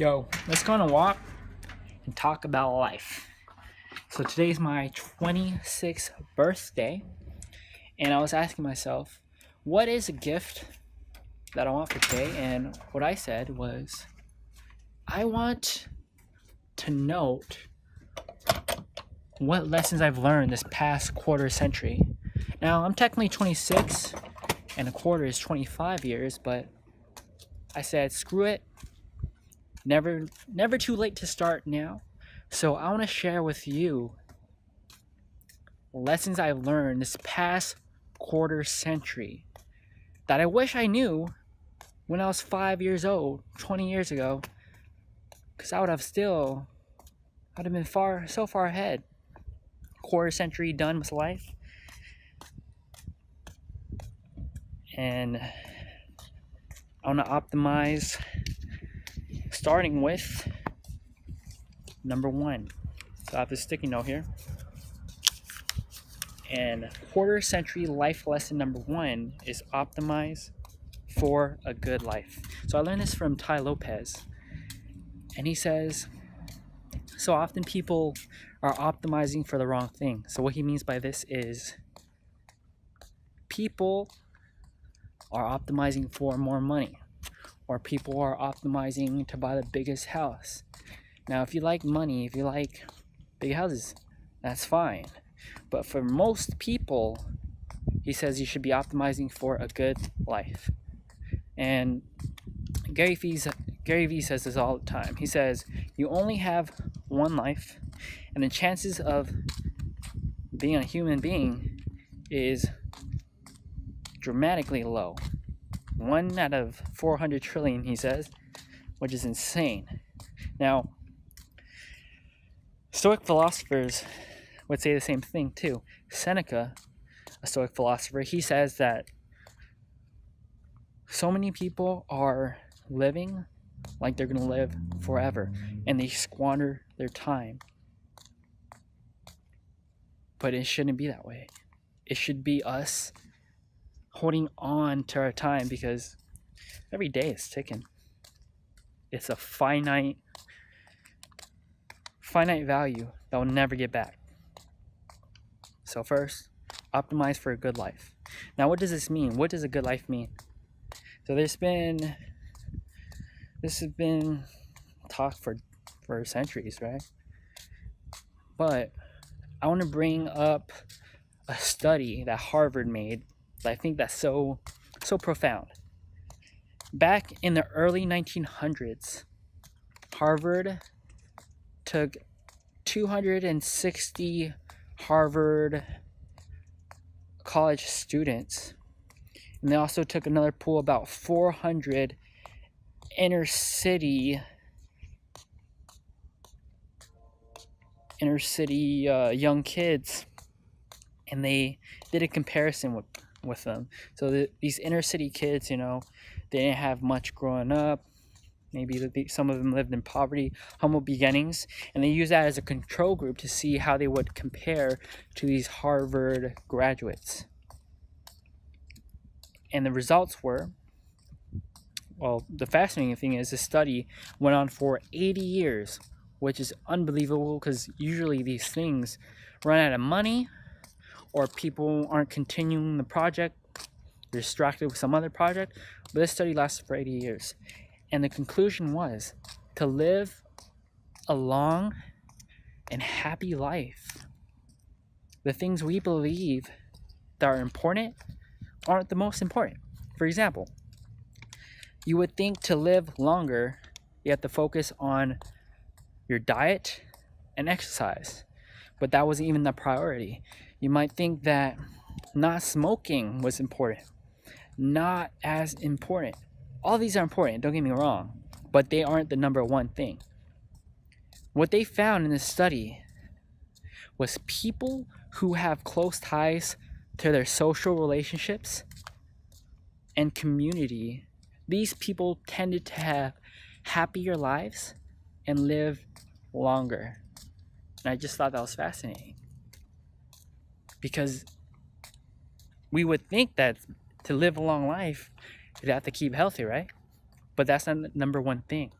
Yo, let's go on a walk and talk about life. So today's my 26th birthday, and I was asking myself, what is a gift that I want for today? And what I said was, I want to note what lessons I've learned this past quarter century. Now, I'm technically 26, and a quarter is 25 years, but I said, screw it. Never too late to start now. So I want to share with you lessons I've learned this past quarter century that I wish I knew when I was 5 years old, 20 years ago, because I'd have been so far ahead. Quarter century done with life. And I want to optimize, starting with number one. So I have this sticky note here. And quarter century life lesson number one is optimize for a good life. So I learned this from Tai Lopez. And he says, so often people are optimizing for the wrong thing. So what he means by this is people are optimizing for more money, or people are optimizing to buy the biggest house. Now, if you like money, if you like big houses, that's fine. But for most people, he says you should be optimizing for a good life. And Gary Vee says this all the time. He says, you only have one life, and the chances of being a human being is dramatically low. 1 out of 400 trillion, he says, which is insane. Now, Stoic philosophers would say the same thing too. Seneca, a Stoic philosopher, he says that so many people are living like they're going to live forever, and they squander their time. But it shouldn't be that way. It should be us holding on to our time, because every day is ticking. It's a finite value that will never get back. So first, optimize for a good life. Now, what does this mean? What does a good life mean? So this has been talked for centuries, right? But I want to bring up a study that Harvard made that I think that's so profound. Back in the early 1900s, Harvard took 260 Harvard college students, and they also took another pool, about 400 inner city young kids, and they did a comparison with them. So these inner city kids, they didn't have much growing up. Maybe some of them lived in poverty, humble beginnings, and they used that as a control group to see how they would compare to these Harvard graduates. And the results were, well, the fascinating thing is this study went on for 80 years, which is unbelievable, because usually these things run out of money, or people aren't continuing the project, they're distracted with some other project. But this study lasted for 80 years. And the conclusion was, to live a long and happy life, the things we believe that are important aren't the most important. For example, you would think to live longer, you have to focus on your diet and exercise. But that wasn't even the priority. You might think that not smoking was important. Not as important. All these are important, don't get me wrong, but they aren't the number one thing. What they found in this study was people who have close ties to their social relationships and community, these people tended to have happier lives and live longer. And I just thought that was fascinating, because we would think that to live a long life, you'd have to keep healthy, right? But that's not the number one thing.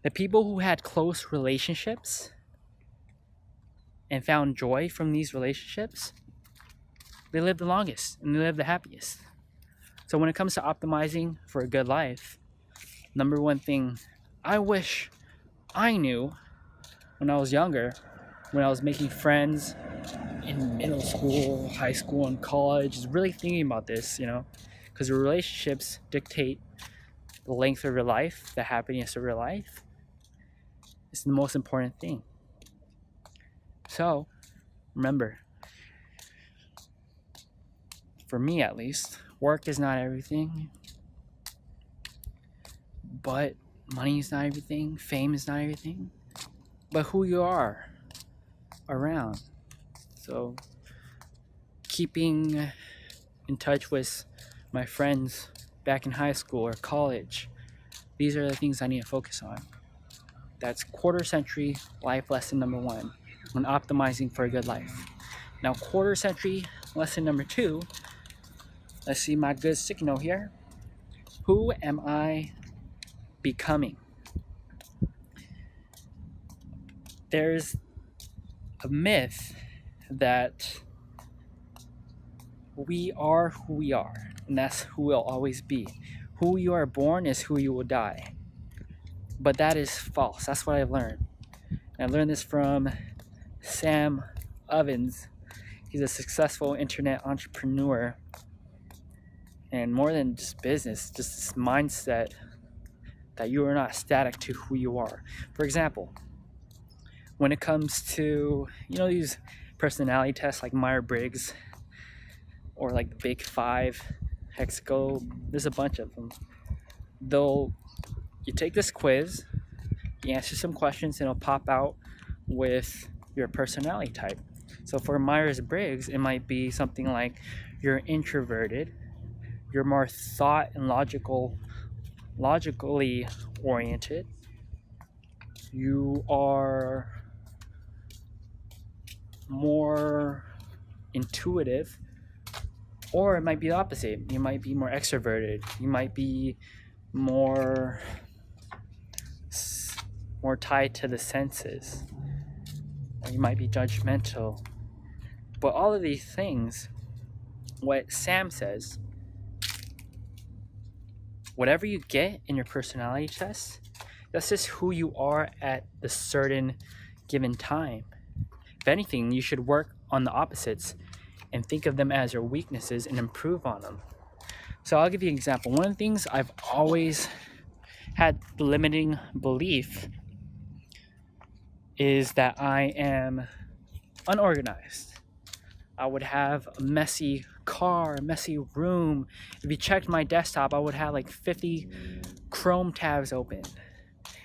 The people who had close relationships and found joy from these relationships, they lived the longest and they lived the happiest. So when it comes to optimizing for a good life, number one thing I wish I knew when I was younger, when I was making friends in middle school, high school, and college, is really thinking about this, because your relationships dictate the length of your life, the happiness of your life. It's the most important thing. So, remember, for me at least, work is not everything, but money is not everything, fame is not everything, but who you are around. So, keeping in touch with my friends back in high school or college, these are the things I need to focus on. That's quarter century life lesson number 1 when optimizing for a good life. Now, quarter century lesson number 2, let's see my good sticky note here. Who am I becoming? There's a myth that we are who we are, and that's who we'll always be. Who you are born is who you will die. But that is false. That's what I've learned. And I learned this from Sam Ovens. He's a successful internet entrepreneur. And more than just business, just this mindset that you are not static to who you are. For example, when it comes to, these personality tests like Myers-Briggs or like the Big 5, Hexago, there's a bunch of them. You take this quiz, you answer some questions, and it'll pop out with your personality type. So for Myers-Briggs, it might be something like you're introverted, you're more thought and logically oriented, you are more intuitive, or it might be the opposite. You might be more extroverted, you might be more tied to the senses, or you might be judgmental. But all of these things, what Sam says, whatever you get in your personality test, that's just who you are at the certain given time. If anything, you should work on the opposites and think of them as your weaknesses and improve on them. So I'll give you an example. One of the things I've always had the limiting belief is that I am unorganized. I would have a messy car, a messy room. If you checked my desktop, I would have like 50 Chrome tabs open.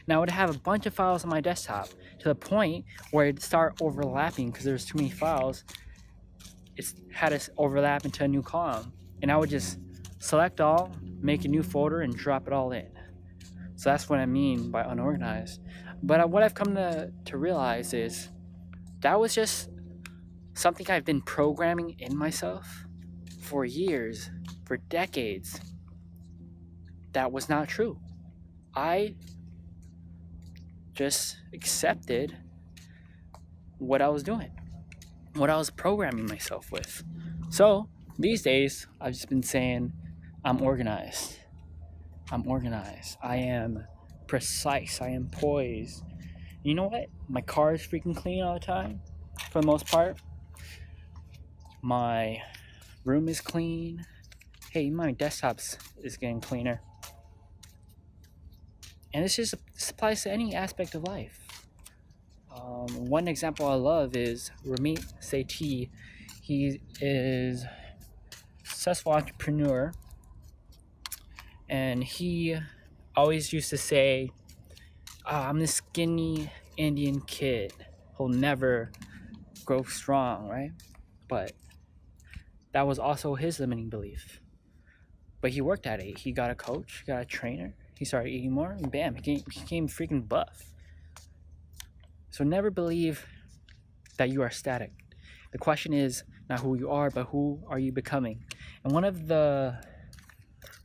Now I would have a bunch of files on my desktop to the point where it'd start overlapping because there's too many files. It's had to overlap into a new column, and I would just select all, make a new folder, and drop it all in. So that's what I mean by unorganized. But what I've come to realize is that was just something I've been programming in myself for years, for decades. That was not true. I just accepted what I was doing, what I was programming myself with. So these days, I've just been saying, I'm organized. I am precise. I am poised. You know what? My car is freaking clean all the time, for the most part. My room is clean. Hey, my desktop is getting cleaner. And this applies to any aspect of life. One example I love is Ramit Sethi. He is a successful entrepreneur, and he always used to say, I'm this skinny Indian kid who'll never grow strong, right? But that was also his limiting belief. But he worked at it. He got a coach, got a trainer. He started eating more, and bam, he became freaking buff. So never believe that you are static. The question is not who you are, but who are you becoming? And one of the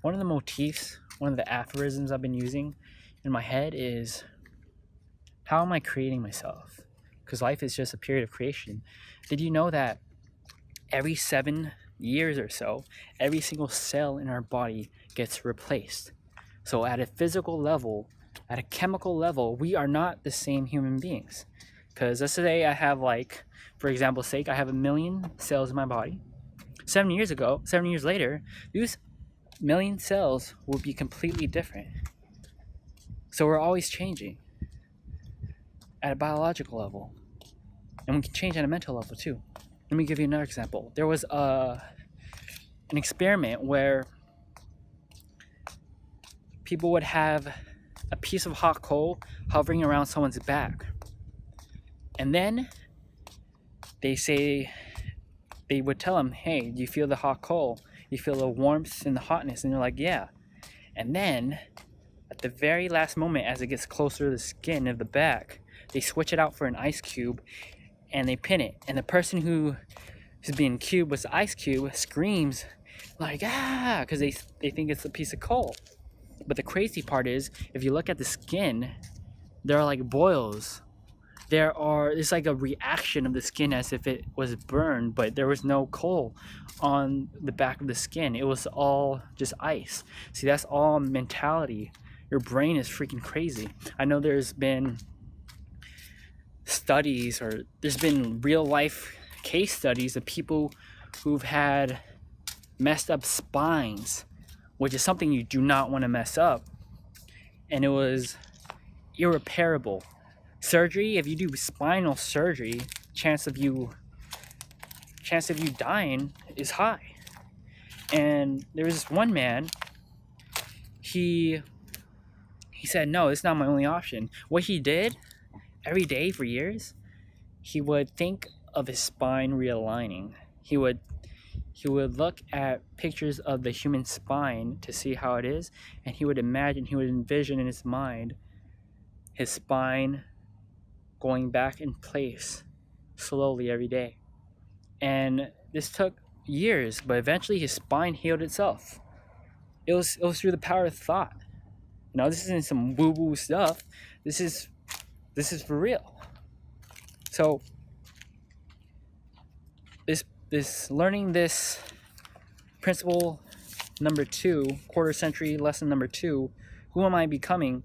motifs, one of the aphorisms I've been using in my head is How am I creating myself? Because life is just a period of creation. Did you know that every 7 years or so, every single cell in our body gets replaced? So at a physical level, at a chemical level, we are not the same human beings. Because let's say I have, like, for example's sake, I have 1,000,000 cells in my body. 7 years later, these 1,000,000 cells will be completely different. So we're always changing at a biological level. And we can change at a mental level too. Let me give you another example. There was an experiment where people would have a piece of hot coal hovering around someone's back. And then they would tell them, hey, do you feel the hot coal? You feel the warmth and the hotness? And they're like, yeah. And then at the very last moment, as it gets closer to the skin of the back, they switch it out for an ice cube and they pin it. And the person who's being cubed with the ice cube screams like, ah, because they think it's a piece of coal. But the crazy part is, if you look at the skin, there are like boils. It's like a reaction of the skin as if it was burned, but there was no coal on the back of the skin. It was all just ice. See, that's all mentality. Your brain is freaking crazy. I know there's been studies, or there's been real life case studies of people who've had messed up spines, which is something you do not want to mess up. And it was irreparable. Surgery, if you do spinal surgery, chance of you dying is high. And there was this one man, he said, no, it's not my only option. What he did every day for years, he would think of his spine realigning. He would look at pictures of the human spine to see how it is, and he would envision in his mind his spine going back in place slowly every day. And this took years, but eventually his spine healed itself. It was through the power of thought. You know, this isn't some woo-woo stuff. This is for real. So this learning this principle number 2, quarter century lesson number 2, who am I becoming?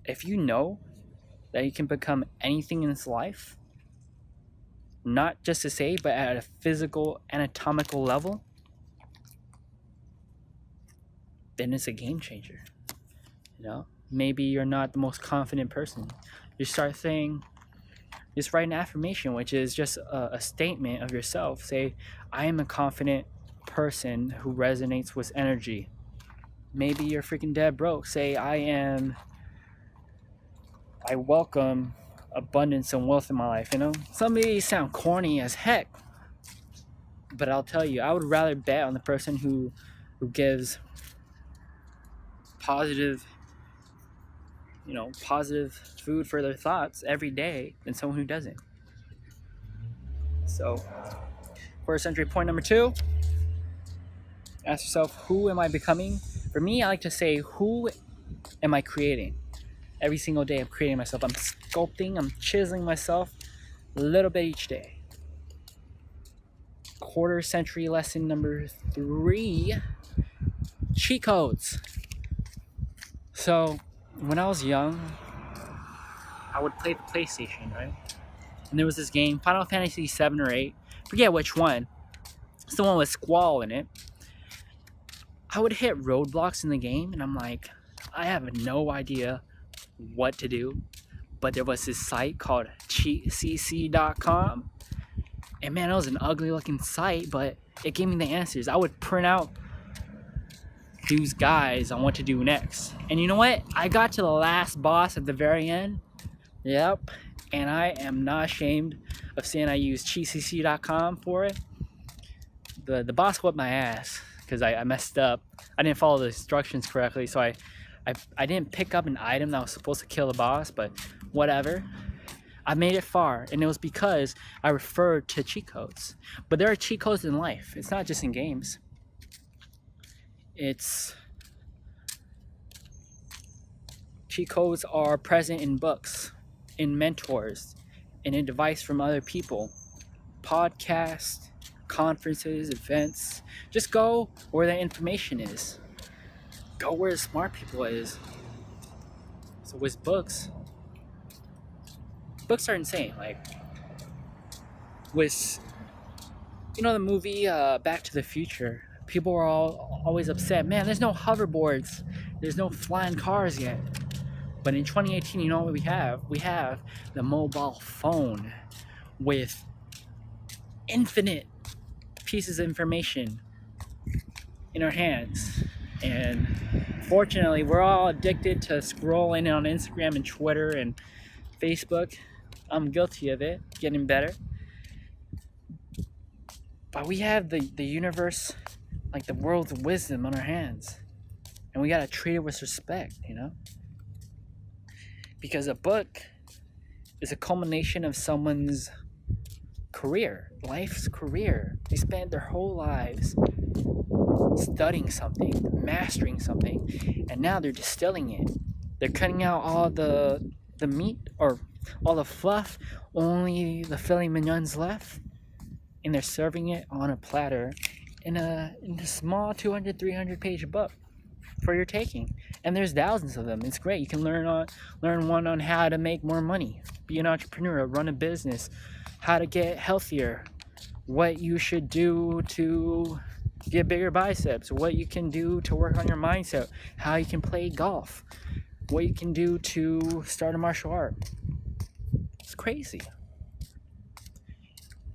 If you know that you can become anything in this life, not just to say, but at a physical, anatomical level, then it's a game changer. You know, maybe you're not the most confident person. You start saying, just write an affirmation, which is just a statement of yourself. Say, I am a confident person who resonates with energy. Maybe you're freaking dead broke. Say, I welcome abundance and wealth in my life. You know, some of these sound corny as heck, but I'll tell you, I would rather bet on the person who gives positive food for their thoughts every day than someone who doesn't. So, first century point number 2, ask yourself, who am I becoming? For me, I like to say, who am I creating? Every single day I'm creating myself. I'm sculpting, I'm chiseling myself a little bit each day. Quarter century lesson number 3, cheat codes. So, when I was young, I would play the PlayStation, right? And there was this game, Final Fantasy 7 or 8, forget which one. It's the one with Squall in it. I would hit roadblocks in the game, and I'm like, I have no idea what to do. But there was this site called cheatcc.com. And man, it was an ugly looking site, but it gave me the answers. I would print out these guides on what to do next. And you know what? I got to the last boss at the very end. Yep. And I am not ashamed of saying I used cheatcc.com for it. The boss whipped my ass because I messed up. I didn't follow the instructions correctly, so I didn't pick up an item that was supposed to kill the boss, but whatever. I made it far, and it was because I referred to cheat codes. But there are cheat codes in life. It's not just in games. It's cheat codes are present in books, in mentors, and in advice from other people, podcasts, conferences, events. Just go where the information is. Go where the smart people is. So with books are insane. Like with the movie Back to the Future, people were always upset. Man, there's no hoverboards, there's no flying cars yet. But in 2018, you know what we have? We have the mobile phone with infinite pieces of information in our hands. And fortunately, we're all addicted to scrolling on Instagram and Twitter and Facebook. I'm guilty of it, getting better. But we have the universe, like the world's wisdom on our hands. And we gotta treat it with respect, Because a book is a culmination of someone's career, life's career. They spent their whole lives studying something, mastering something, and now they're distilling it. They're cutting out all the meat or all the fluff, only the filet mignon's left, and they're serving it on a platter in a small 200, 300 page book for your taking. And there's thousands of them. It's great. You can learn one on how to make more money, be an entrepreneur, run a business, how to get healthier, what you should do to get bigger biceps, what you can do to work on your mindset, how you can play golf, what you can do to start a martial art. It's crazy.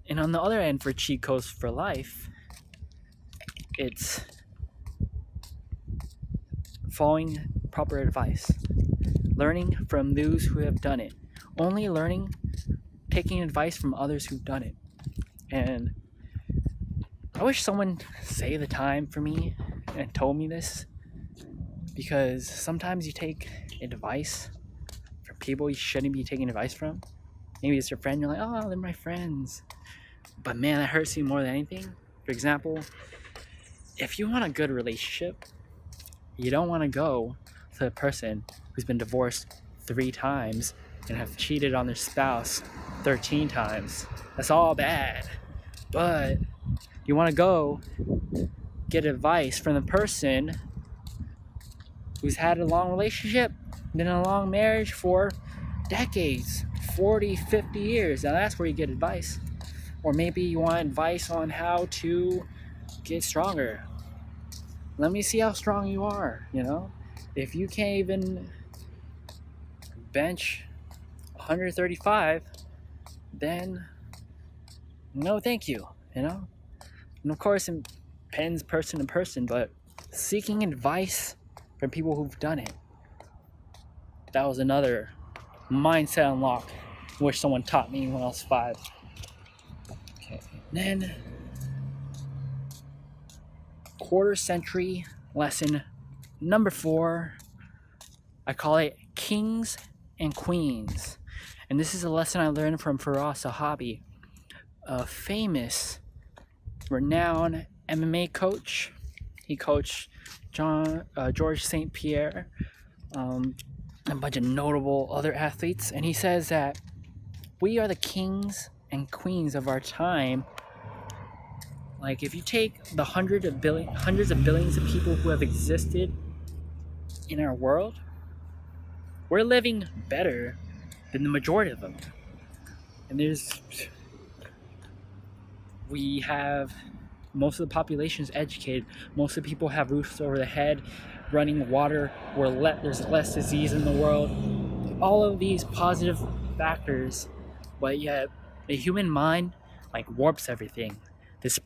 And on the other end, for cheat codes for life, it's following proper advice, learning from those who have done it, only taking advice from others who've done it. And I wish someone saved the time for me and told me this, because sometimes you take advice from people you shouldn't be taking advice from. Maybe it's your friend, you're like, oh, they're my friends. But man, that hurts you more than anything. For example, if you want a good relationship, you don't want to go to the person who's been divorced 3 times and have cheated on their spouse 13 times. That's all bad. But you want to go get advice from the person who's had a long relationship, been in a long marriage for decades, 40, 50 years. Now that's where you get advice. Or maybe you want advice on how to get stronger. Let me see how strong you are, If you can't even bench 135, then no thank you, And of course it depends person to person, but seeking advice from people who've done it, that was another mindset unlock which someone taught me when I was 5. Okay, then quarter century lesson number 4, I call it Kings and Queens. And this is a lesson I learned from Firas Zahabi, a famous, renowned MMA coach. He coached George St. Pierre, a bunch of notable other athletes. And he says that we are the kings and queens of our time. Like, if you take the hundreds of billions of people who have existed in our world, we're living better than the majority of them. And we have most of the population is educated. Most of the people have roofs over their head, running water, there's less disease in the world. All of these positive factors, but yet the human mind warps everything. This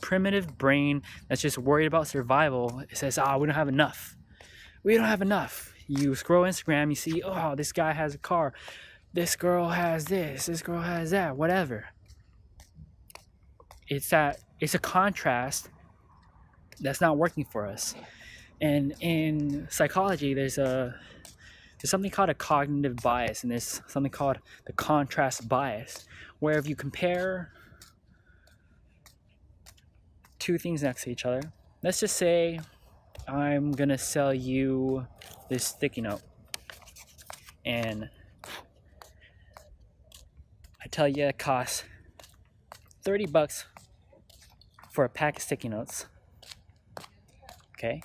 primitive brain that's just worried about survival, it says, we don't have enough. We don't have enough. You scroll Instagram, you see, this guy has a car. This girl has this girl has that, whatever. It's a contrast that's not working for us. And in psychology, there's something called a cognitive bias, and there's something called the contrast bias, where if you compare 2 things next to each other, let's just say I'm gonna sell you this sticky note. and I tell you it costs $30 for a pack of sticky notes. Okay,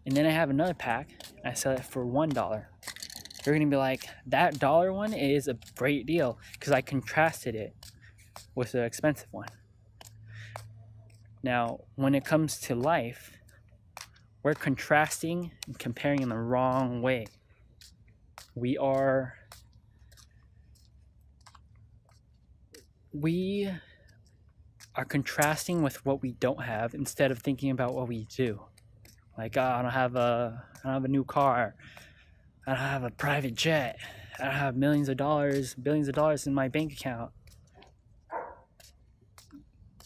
and then I have another pack. I sell it for $1. You're gonna be like, that dollar one is a great deal because I contrasted it with the expensive one. Now, when it comes to life, we're contrasting and comparing in the wrong way. We are contrasting with what we don't have instead of thinking about what we do. Like, oh, I don't have a new car. I don't have a private jet. I don't have billions of dollars in my bank account.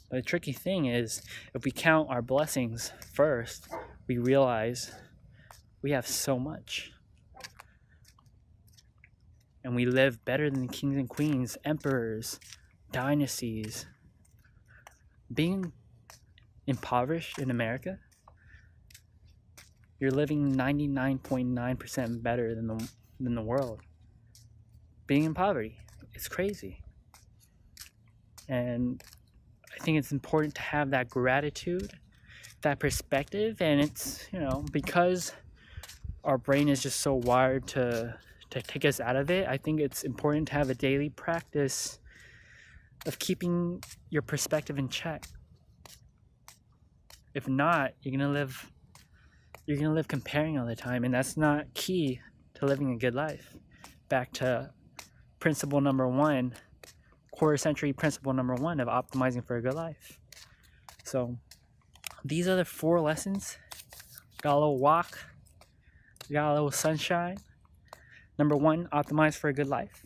But the tricky thing is, if we count our blessings first, we realize we have so much. And we live better than kings and queens, emperors, dynasties. Being impoverished in America, you're living 99.9% better than the world. Being in poverty, it's crazy. And I think it's important to have that gratitude, that perspective, and it's, because our brain is just so wired to take us out of it, I think it's important to have a daily practice of keeping your perspective in check. If not, you're gonna live comparing all the time, and that's not key to living a good life. Back to principle number 1, quarter century principle number 1 of optimizing for a good life. So these are the 4 lessons. Got a little walk, got a little sunshine. Number 1, optimize for a good life.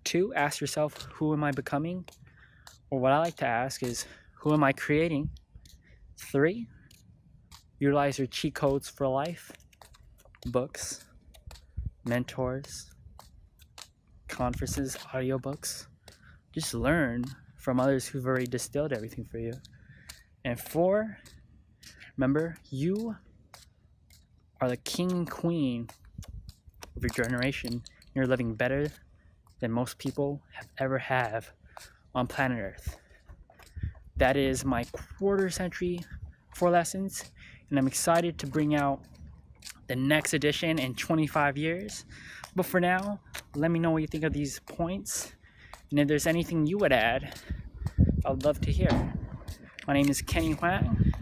2, ask yourself, who am I becoming? Or what I like to ask is, who am I creating? 3, utilize your cheat codes for life. Books, mentors, conferences, audiobooks. Just learn from others who've already distilled everything for you. And 4, remember, you are the king and queen of your generation. You're living better than most people have ever have on planet Earth. That is my quarter century 4 lessons, and I'm excited to bring out the next edition in 25 years. But for now, let me know what you think of these points, and if there's anything you would add, I would love to hear. My name is Kenny Huang,